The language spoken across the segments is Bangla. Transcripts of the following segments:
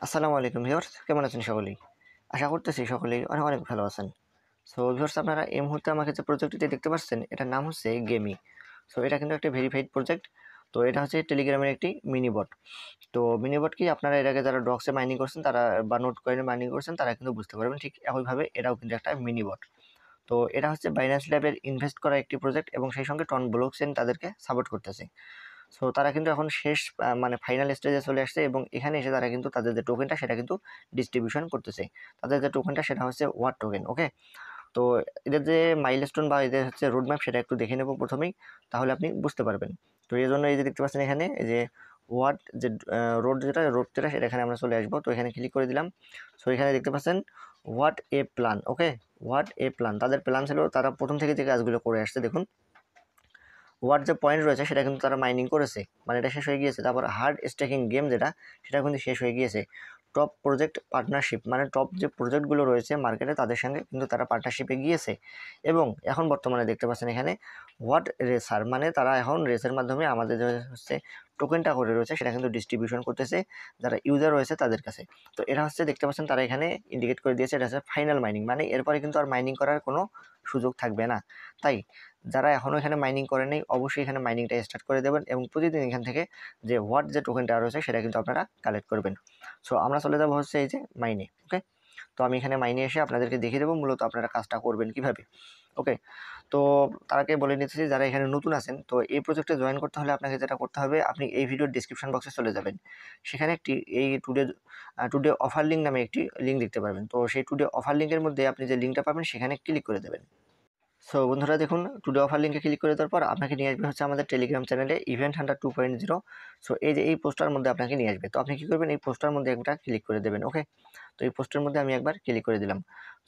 আসসালামু আলাইকুম ভিউয়ার্স, কেমন আছেন সকলেই? আশা করতেছি সকলেই অনেক অনেক ভালো আছেন। সো ভিউয়ার্স, আপনারা এই মুহূর্তে আমাকে যে প্রজেক্টটি দেখতে পাচ্ছেন এটার নাম হচ্ছে গেমি। সো এটা কিন্তু একটা ভেরিফাইড প্রজেক্ট। তো এটা হচ্ছে টেলিগ্রামের একটি মিনি বট। তো মিনি বট কি, আপনারা এর আগে যারা ডক্সে মাইনিং করছেন তারা বা নোট কয়েনে মাইনিং করছেন তারা কিন্তু বুঝতে পারবেন, ঠিক একইভাবে এটাও কিন্তু একটা মিনি বট। তো এটা হচ্ছে বাইন্যান্স ল্যাবের ইনভেস্ট করা একটি প্রজেক্ট এবং সেই সঙ্গে টন ব্লকচেন তাদেরকে সাপোর্ট করতেছে। সো তারা কিন্তু এখন শেষ মানে ফাইনাল স্টেজে চলে আসছে এবং এখানে এসে তারা কিন্তু তাদের যে টোকেনটা সেটা কিন্তু ডিস্ট্রিবিউশন করতেছে। তাদের যে টোকেনটা সেটা হচ্ছে ওয়াট টোকেন। ওকে, তো এদের যে মাইলস্টোন বা এদের হচ্ছে রোডম্যাপ সেটা একটু দেখে নেব প্রথমেই, তাহলে আপনি বুঝতে পারবেন। তো এই জন্য এই যে দেখতে পাচ্ছেন এখানে এই যে ওয়াট যে রোড যেটা সেটা এখানে আমরা চলে আসবো। তো এখানে ক্লিক করে দিলাম। সো এখানে দেখতে পাচ্ছেন what a plan. Okay, what a plan, তাদের প্ল্যান ছিল, তারা প্রথম থেকে যে কাজগুলো করে আসছে দেখুন। ওয়াট যে পয়েন্ট রয়েছে সেটা কিন্তু তারা মাইনিং করেছে, মানে এটা শেষ হয়ে গিয়েছে। তারপর হার্ড স্টেকিং গেম যেটা, সেটা কিন্তু শেষ হয়ে গিয়েছে। টপ প্রজেক্ট পার্টনারশিপ, মানে টপ যে প্রজেক্টগুলো রয়েছে মার্কেটে তাদের সঙ্গে কিন্তু তারা পার্টনারশিপে গিয়েছে। এবং এখন বর্তমানে দেখতে পাচ্ছেন এখানে হোয়াট রেসার, মানে তারা এখন রেসের মাধ্যমে আমাদের যে হচ্ছে টোকেনটা করে রয়েছে সেটা কিন্তু ডিস্ট্রিবিউশন করতেছে যারা ইউজার রয়েছে তাদের কাছে। তো এটা হচ্ছে দেখতে পাচ্ছেন তারা এখানে ইন্ডিকেট করে দিয়েছে এটা হচ্ছে ফাইনাল মাইনিং, মানে এরপরে কিন্তু আর মাইনিং করার কোনো সুযোগ থাকবে না। তাই যারা এখনও এখানে মাইনিং করেনি অবশ্যই এখানে মাইনিংটা স্টার্ট করে দেবেন এবং প্রতিদিন এখান থেকে যে হোয়াট যে টোকেনটা রয়েছে সেটা কিন্তু আপনারা কালেক্ট করবেন। সো আমরা চলে যাবো হচ্ছে এই যে মাইনে। ওকে, তো আমি এখানে মাইনে এসে আপনাদেরকে দেখিয়ে দেবো মূলত আপনারা কাজটা করবেন কিভাবে। ওকে, তো তারাকে বলে নিতেছি যারা এখানে নতুন আছেন, তো এই প্রজেক্টে জয়েন করতে হলে আপনাকে যেটা করতে হবে, আপনি এই ভিডিওর ডিসক্রিপশন বক্সে চলে যাবেন। সেখানে একটি এই টুডে অফার লিঙ্ক নামে একটি লিঙ্ক দেখতে পারবেন। তো সেই টুডে অফার লিঙ্কের মধ্যে আপনি যে লিঙ্কটা পাবেন সেখানে ক্লিক করে দেবেন। সো বন্ধুরা দেখুন, টুডে অফার লিঙ্কে ক্লিক করে দেওয়ার পর আপনাকে নিয়ে আসবে হচ্ছে আমাদের টেলিগ্রাম চ্যানেলে ইভেন্ট হান্টার 2.0। সো এই যে এই পোস্টার মধ্যে আপনাকে নিয়ে আসবে। তো আপনি কী করবেন, এই পোস্টার মধ্যে একটা ক্লিক করে দেবেন। ওকে, তো এই পোস্টের মধ্যে আমি একবার ক্লিক করে দিলাম।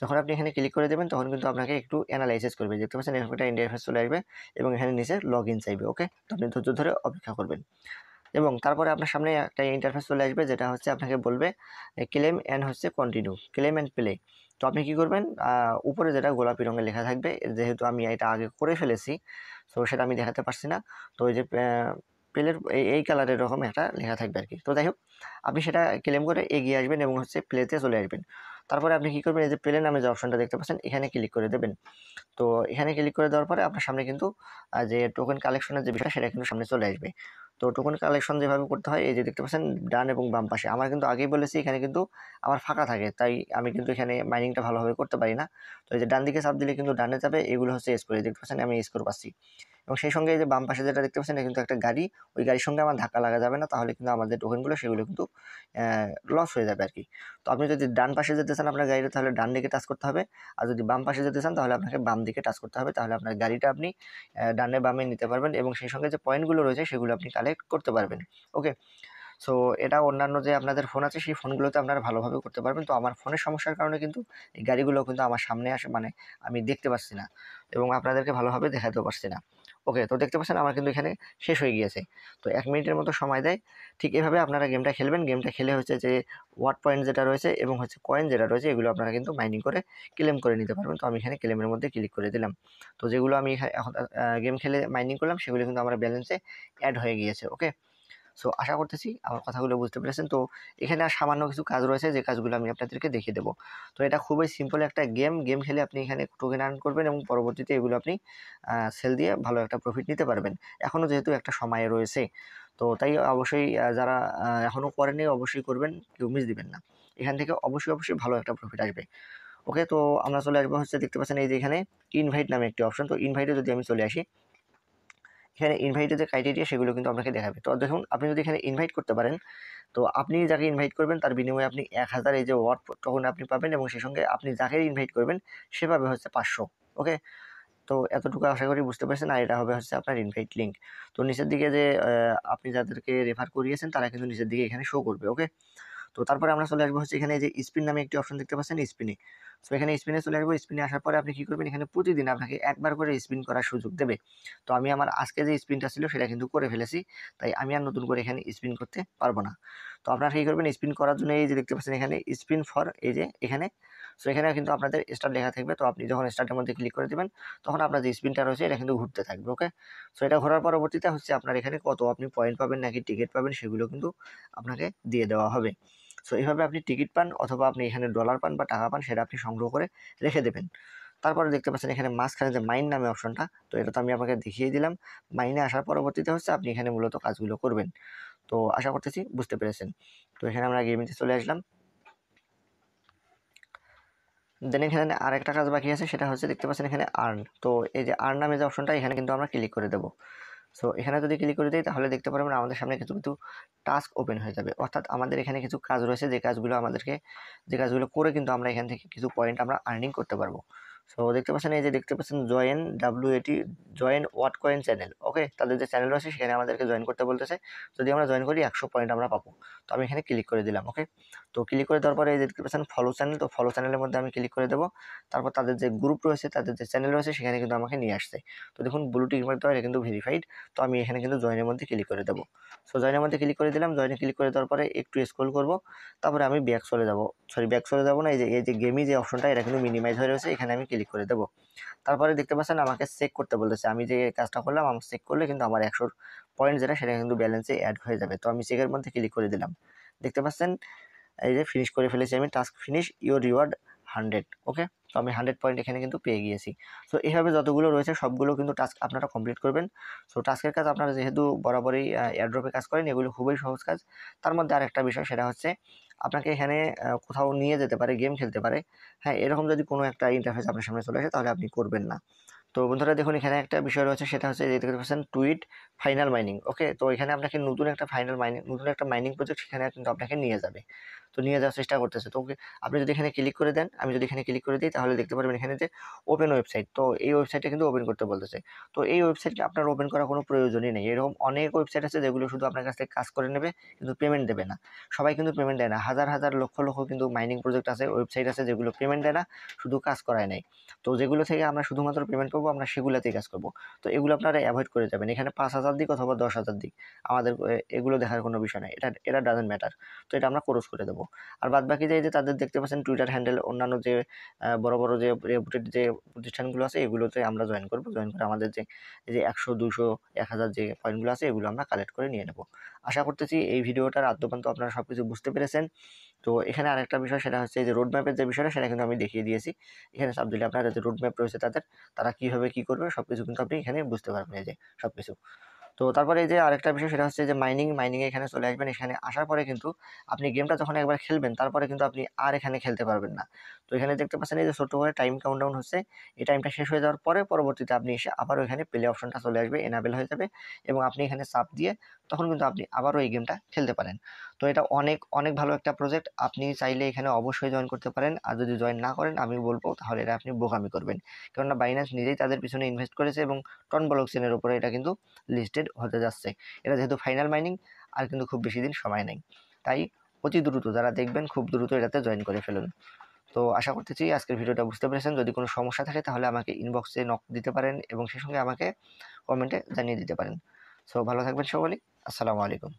যখন আপনি এখানে ক্লিক করে দেবেন তখন কিন্তু আপনাকে একটু অ্যানালাইসিস করবে, দেখতে পাচ্ছেন এরকম একটা ইন্টারফেস চলে আসবে এবং এখানে নিচে লগ ইন চাইবে। ওকে, তো আপনি ধৈর্য ধরে অপেক্ষা করবেন এবং তারপরে আপনার সামনে একটা ইন্টারফেস চলে আসবে যেটা হচ্ছে আপনাকে বলবে ক্লেম অ্যান্ড হচ্ছে কন্টিনিউ, ক্লেম অ্যান্ড প্লে। তো আপনি কি করবেন, উপরে যেটা গোলাপি রঙের লেখা থাকবে, যেহেতু আমি এটা আগে করে ফেলেছি সো সেটা আমি দেখাতে পারছি না। তো ওই যে প্লের এই কালারের এরকম একটা লেখা থাকবে আর কি। তো যাই হোক, আপনি সেটা ক্লেম করে এগিয়ে আসবেন এবং হচ্ছে প্লেতে চলে আসবেন। তারপরে আপনি কি করবেন, এই যে প্লে নামে যে অপশনটা দেখতে পাচ্ছেন এখানে ক্লিক করে দেবেন। তো এখানে ক্লিক করে দেওয়ার পরে আপনার সামনে কিন্তু যে টোকেন কালেকশনের যে বিষয় সেটা কিন্তু সামনে চলে আসবে। তো টোকেন কালেকশন যেভাবে করতে হয়, এই যে দেখতে পাচ্ছেন ডান এবং বাম পাশে, আমার কিন্তু আগেই বলেছি এখানে কিন্তু আমার ফাঁকা থাকে, তাই আমি কিন্তু এখানে মাইনিংটা ভালোভাবে করতে পারি না। তো এই যে ডান দিকে চাপ দিলে কিন্তু ডানে যাবে, এগুলো হচ্ছে স্কোর, দেখতে পাচ্ছেন আমি স্কোর পাচ্ছি। এবং সেই সঙ্গে এই যে বাম পাশে যেটা দেখতে পাচ্ছেন এটা কিন্তু একটা গাড়ি, ওই গাড়ির সঙ্গে আমার ধাক্কা লাগা যাবে না, তাহলে কিন্তু আমাদের টোকেনগুলো সেগুলো কিন্তু লস হয়ে যাবে আর কি। তো আপনি যদি ডান পাশে যেতে চান আপনার গাড়িটা, তাহলে ডান দিকে টাচ করতে হবে। আর যদি বাম পাশে যেতে চান তাহলে আপনাকে বাম দিকে টাচ করতে হবে, তাহলে আপনার গাড়িটা আপনি ডানে বামে নিতে পারবেন এবং সেই সঙ্গে যে পয়েন্টগুলো রয়েছে সেগুলো আপনি কালেক্ট করতে পারবেন। ওকে, সো এটা অন্যান্য যে আপনাদের ফোন আছে সেই ফোনগুলোতে আপনারা ভালোভাবে করতে পারবেন। তো আমার ফোনের সমস্যার কারণে কিন্তু এই গাড়িগুলো কিন্তু আমার সামনে আসে, মানে আমি দেখতে পাচ্ছি না এবং আপনাদেরকে ভালোভাবে দেখাতেও পারছি না। ওকে, তো দেখতে পাচ্ছেন আমার কিন্তু এখানে শেষ হয়ে গিয়েছে। তো 1 মিনিটের মতো সময় দেয়। ঠিক এভাবে আপনারা গেমটা খেলবেন। গেমটা খেলে হচ্ছে যে ওয়াট পয়েন্ট যেটা রয়েছে এবং হচ্ছে কয়েন যেটা রয়েছে এগুলো আপনারা কিন্তু মাইনিং করে ক্লেম করে নিতে পারবেন। তো আমি এখানে ক্লেমের মধ্যে ক্লিক করে দিলাম। তো যেগুলো আমি এখন গেম খেলে মাইনিং করলাম সেগুলো কিন্তু আমার ব্যালেন্সে এড হয়ে গিয়েছে। ওকে, সো আশা করতেছি আমার কথাগুলো বুঝতে পেরেছেন। তো এখানে আর সামান্য কিছু কাজ রয়েছে যে কাজগুলো আমি আপনাদেরকে দেখিয়ে দেবো। তো এটা খুবই সিম্পল একটা গেম খেলে আপনি এখানে টোকেন আর্ন করবেন এবং পরবর্তীতে এগুলো আপনি সেল দিয়ে ভালো একটা প্রফিট নিতে পারবেন। এখনও যেহেতু একটা সময় রয়েছে, তো তাই অবশ্যই যারা এখনও করেনি অবশ্যই করবেন, কেউ মিস দিবেন না। এখান থেকে অবশ্যই ভালো একটা প্রফিট আসবে। ওকে, তো আমরা চলে আসবো হচ্ছে, দেখতে পাচ্ছেন এই যে এখানে ইনভাইট নামে একটি অপশন। তো ইনভাইটে যদি আমি চলে আসি, এখানে ইনভাইটের যে ক্রাইটেরিয়া সেগুলো কিন্তু আপনাকে দেখাবে। তো দেখুন, আপনি যদি এখানে ইনভাইট করতে পারেন, তো আপনি যাকে ইনভাইট করবেন তার বিনিময়ে আপনি 1000 এই যে ওয়াট টোকেন আপনি পাবেন এবং সেই সঙ্গে আপনি যাকে ইনভাইট করবেন সে পাবে হচ্ছে 500। ওকে, তো এতটুকু আশা করি বুঝতে পারছেন। আর এটা হবে হচ্ছে আপনার ইনভাইট লিঙ্ক। তো নিচের দিকে যে আপনি যাদেরকে রেফার করিয়েছেন তারা কিন্তু নিচের দিকে এখানে শো করবে। ওকে, তো তারপরে আমরা চলে আসবো হচ্ছে এখানে যে স্পিন নামে একটি অপশন দেখতে পাচ্ছেন, স্পিনে। সো এখানে স্পিনে চলে আসবো। স্পিনে আসার পরে আপনি কি করবেন, এখানে প্রতিদিন আপনাকে একবার করে স্পিন করার সুযোগ দেবে। তো আমি আমার আজকে যে স্পিনটা ছিল সেটা কিন্তু করে ফেলেছি, তাই আমি আর নতুন করে এখানে স্পিন করতে পারবো না। তো আপনারা কি করবেন, স্পিন করার জন্য এই যে দেখতে পাচ্ছেন এখানে স্পিন ফর, এই যে এখানে। সো এখানে কিন্তু আপনাদের স্টার্ট লেখা থাকবে। তো আপনি যখন স্টার্টের মধ্যে ক্লিক করে দেবেন তখন আপনার যে স্পিনটা রয়েছে এটা কিন্তু ঘুরতে থাকবে। ওকে, সো এটা ঘোরার পরবর্তীতে হচ্ছে আপনার এখানে কত আপনি পয়েন্ট পাবেন নাকি টিকিট পাবেন সেগুলো কিন্তু আপনাকে দিয়ে দেওয়া হবে। সো এইভাবে আপনি টিকিট পান অথবা আপনি এখানে ডলার পান বা টাকা পান, সেটা আপনি সংগ্রহ করে রেখে দেবেন। তারপরে দেখতে পাচ্ছেন এখানে মাঝখানে যে মাইন নামে অপশনটা, তো এটা তো আমি আপনাকে দেখিয়ে দিলাম। মাইনে আসার পরবর্তীতে হচ্ছে আপনি এখানে মূলত কাজগুলো করবেন। তো আশা করতেছি বুঝতে পেরেছেন। তো এখানে আমরা গেমিংতে চলে আসলাম। দেন এখানে আরেকটা কাজ বাকি আছে, সেটা হচ্ছে দেখতে পাচ্ছেন এখানে আর্ন। তো এই যে আর্ন নামে যে অপশনটা, এখানে কিন্তু আমরা ক্লিক করে দেবো। সো এখানে যদি ক্লিক করে দিই তাহলে দেখতে পারবেন আমাদের সামনে কিছু কিছু টাস্ক ওপেন হয়ে যাবে, অর্থাৎ আমাদের এখানে কিছু কাজ রয়েছে, যে কাজগুলো করে কিন্তু আমরা এখান থেকে কিছু পয়েন্ট আমরা আর্নিং করতে পারবো। সো দেখতে পাচ্ছেন এই যে দেখতে পাচ্ছেন join join what coin channel. Okay, তাদের যে চ্যানেল রয়েছে সেখানে আমাদেরকে জয়েন করতে বলতেছে। যদি আমরা জয়েন করি 100 পয়েন্ট আমরা পাবো। তো আমি এখানে ক্লিক করে দিলাম। ওকে, তো ক্লিক করে দেওয়ার পরে এই যে দেখতে পাচ্ছেন ফলো চ্যানেল, তো ফলো চ্যানেলের মধ্যে আমি ক্লিক করে দেবো। তারপর তাদের যে গ্রুপ রয়েছে, তাদের যে চ্যানেল রয়েছে সেখানে কিন্তু আমাকে নিয়ে আসছে। তো দেখুন ব্লু টিক মার্ক দেওয়া, এটা কিন্তু ভেরিফাইড। তো আমি এখানে কিন্তু জয়েনের মধ্যে ক্লিক করে দেবো। সো জয়েনের মধ্যে ক্লিক করে দিলাম। জয়েনে ক্লিক করে দেওয়ার পরে একটু স্ক্রল করব, তারপরে আমি ব্যাক চলে যাব। ব্যাক চলে যাবো না, এই যে গেমি যে অপশনটা, এটা কিন্তু মিনিমাইজ হয়ে রয়েছে, এখানে আমি ক্লিক করে দেবো। তারপরে দেখতে পাচ্ছেন আমাকে চেক করতে বলতেছে। আমি যে কাজটা করলাম, আমার চেক করলে কিন্তু আমার 100 পয়েন্ট যেটা, সেটা কিন্তু ব্যালেন্সে অ্যাড হয়ে যাবে। তো আমি চেকের মধ্যে ক্লিক করে দিলাম। দেখতে পাচ্ছেন এই যে ফিনিশ করে ফেলেছি আমি, টাস্ক ফিনিশ, ইউর রিওয়ার্ড 100। ওকে, তো আমি 100 পয়েন্ট এখানে কিন্তু পেয়ে গিয়েছি। সো এইভাবে যতগুলো রয়েছে সবগুলো কিন্তু টাস্ক আপনারা কমপ্লিট করবেন। সো টাস্কের কাজ আপনারা যেহেতু বরাবরই এয়ারড্রপে কাজ করেন, এগুলো খুবই সহজ কাজ। তার মধ্যে আরেকটা বিষয়, সেটা হচ্ছে আপনাকে এখানে কোথাও নিয়ে যেতে পারে, গেম খেলতে পারে। হ্যাঁ, এরকম যদি কোনো একটা ইন্টারফেস আপনার সামনে চলে আসে তাহলে আপনি করবেন না। তো বন্ধুরা দেখুন এখানে একটা বিষয় রয়েছে, সেটা হচ্ছে যে দেখতে পাচ্ছেন টুইট ফাইনাল মাইনিং। ওকে, তো এখানে আপনাকে নতুন একটা মাইনিং প্রজেক্ট সেখানে কিন্তু আপনাকে নিয়ে যাবে। তো নিয়ে যাওয়ার চেষ্টা করতেছে। তো আপনি যদি এখানে ক্লিক করে দেন, আমি যদি এখানে ক্লিক করে দিই তাহলে দেখতে পারবেন এখানে যে ওপেন ওয়েবসাইট। তো এই ওয়েবসাইটটা কিন্তু ওপেন করতে বলতেছে। তো এই ওয়েবসাইটটা আপনার ওপেন করার কোনো প্রয়োজনই নেই। এরকম অনেক ওয়েবসাইট আছে যেগুলো শুধু আপনার কাছ থেকে কাজ করে নেবে, কিন্তু পেমেন্ট দেবে না। সবাই কিন্তু পেমেন্ট দেয় না। হাজার হাজার লক্ষ লক্ষ কিন্তু মাইনিং প্রজেক্ট আছে, ওয়েবসাইট আছে যেগুলো পেমেন্ট দেয় না, শুধু কাজ করায় নেয়। তো যেগুলো থেকে আমরা শুধুমাত্র পেমেন্ট পাবো, আমরা সেগুলোতেই কাজ করবো। তো এগুলো আপনারা অ্যাভয়েড করে যাবেন। এখানে 5,000 দিক অথবা 10,000 দিক, আমাদের এগুলো দেখার কোনো বিষয় নাই। এটা ডাজেন্ট ম্যাটার। তো এটা আমরা ক্লোজ করে দেবো। আর বাদ বাকি যে তাদের দেখতে পাচ্ছেন টুইটার হ্যান্ডেল, অন্যান্য যে বড় বড় যে রেপুটেড যে প্রতিষ্ঠানগুলো আছে, এগুলোতে আমরা জয়েন করবো। জয়েন করে আমাদের যে এই যে 100, 200, 1000 যে পয়েন্টগুলো আছে, এগুলো আমরা কালেক্ট করে নিয়ে নেবো। আশা করতেছি এই ভিডিওটার আদ্যপান্ত আপনারা সবকিছু বুঝতে পেরেছেন। তো এখানে আরেকটা বিষয়, সেটা হচ্ছে এই যে রোড ম্যাপের যে বিষয়টা, সেটা কিন্তু আমি দেখিয়ে দিয়েছি। এখানে চাপ দিলে আপনার যে রোড ম্যাপ রয়েছে তারা কিভাবে কি করবে সবকিছু কিন্তু আপনি এখানে বুঝতে পারবেন, এই যে সবকিছু। তো তারপরে এই যে আরেকটা বিষয়, সেটা হচ্ছে যে মাইনিং এখানে চলে আসবেন। এখানে আসার পরে কিন্তু আপনি গেমটা যখন একবার খেলবেন, তারপরে কিন্তু আপনি আর এখানে খেলতে পারবেন না। তো এখানে দেখতে পাচ্ছেন এই যে ছোট্ট করে টাইম কাউন্টডাউন হচ্ছে। এই টাইমটা শেষ হয়ে যাওয়ার পরে পরবর্তীতে আপনি এসে আবারও এখানে প্লে অপশনটা চলে আসবে, এনাবেল হয়ে যাবে, এবং আপনি এখানে চাপ দিয়ে তখন কিন্তু আপনি আবারও এই গেমটা খেলতে পারেন। তো এটা অনেক অনেক ভালো একটা প্রজেক্ট। আপনি চাইলে এখানে অবশ্যই জয়েন করতে পারেন। আর যদি জয়েন না করেন, আমি বলবো তাহলে এটা আপনি বোকামি করবেন। কেননা বাইন্যান্স নিজেই তাদের পিছনে ইনভেস্ট করেছে, এবং টন ব্লক চেনের উপরে এটা কিন্তু লিস্টেড হতে যাচ্ছে। এটা যেহেতু ফাইনাল মাইনিং, আর কিন্তু খুব বেশি দিন সময় নেই। তাই অতি দ্রুত যারা দেখবেন, খুব দ্রুত এটাতে জয়েন করে ফেলুন। তো আশা করতেছি আজকের ভিডিওটা বুঝতে পেরেছেন। যদি কোনো সমস্যা থাকে তাহলে আমাকে ইনবক্সে নক দিতে পারেন, এবং সেই সঙ্গে আমাকে কমেন্টে জানিয়ে দিতে পারেন। সো ভালো থাকবেন সকলেই। আসসালামু আলাইকুম।